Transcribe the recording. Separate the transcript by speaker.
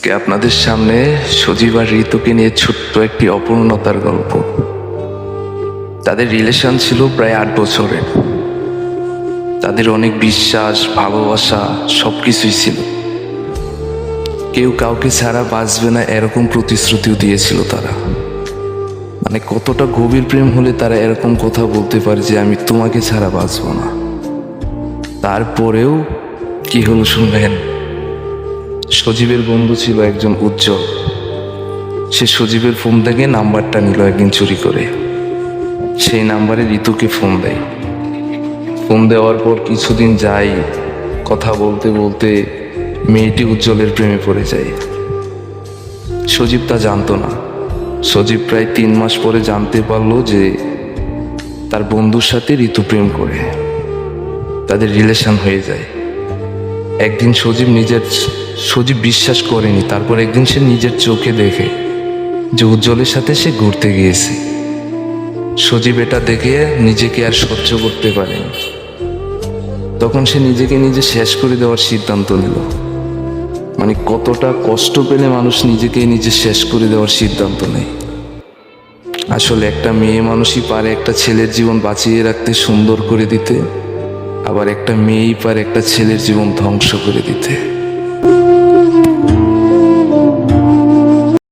Speaker 1: আজকে আপনাদের সামনে সজীব আর ঋতুকে নিয়ে ছোট্ট একটি অপূর্ণতার গল্প। তাদের রিলেশন ছিল প্রায় 8 বছরের। তাদের অনেক বিশ্বাস, ভালোবাসা সবকিছুই ছিল। কেউ কাউকে ছাড়া বাঁচবে না এরকম প্রতিশ্রুতিও দিয়েছিল তারা। মানে কতটা গভীর প্রেম হলে তারা এরকম কথা বলতে পারে যে আমি তোমাকে ছাড়া বাঁচব না। তারপরেও কি হলো শুনলেন? সজীবের বন্ধু ছিল একজন উজ্জ্বল। সে সজীবের ফোন থেকে নাম্বারটা নিল একদিন চুরি করে। সেই নাম্বারে ঋতুকে ফোন দেয়। ফোন দেওয়ার পর কিছুদিন যায়, কথা বলতে বলতে মেয়েটি উজ্জ্বলের প্রেমে পড়ে যায়। সজীব তা জানতো না। সজীব প্রায় 3 মাস পরে জানতে পারলো যে তার বন্ধুর সাথে ঋতু প্রেম করে। তাদের রিলেশন হয়ে যায়। একদিন সজীব বিশ্বাস করেনি। তারপর একদিন সে নিজের চোখে দেখে যে উজ্জ্বলের সাথে সে ঘুরতে গিয়েছে। সজীব এটা দেখে নিজেকে আর সহ্য করতে পারেনি। তখন সে নিজেকে নিজে শেষ করে দেওয়ার সিদ্ধান্ত নিল। মানে কতটা কষ্ট পেলে মানুষ নিজেকে নিজে শেষ করে দেওয়ার সিদ্ধান্ত নেয়। আসলে একটা মেয়ে মানুষই পারে একটা ছেলের জীবন বাঁচিয়ে রাখতে, সুন্দর করে দিতে, আবার একটা মেয়েই পারে একটা ছেলের জীবন ধ্বংস করে দিতে।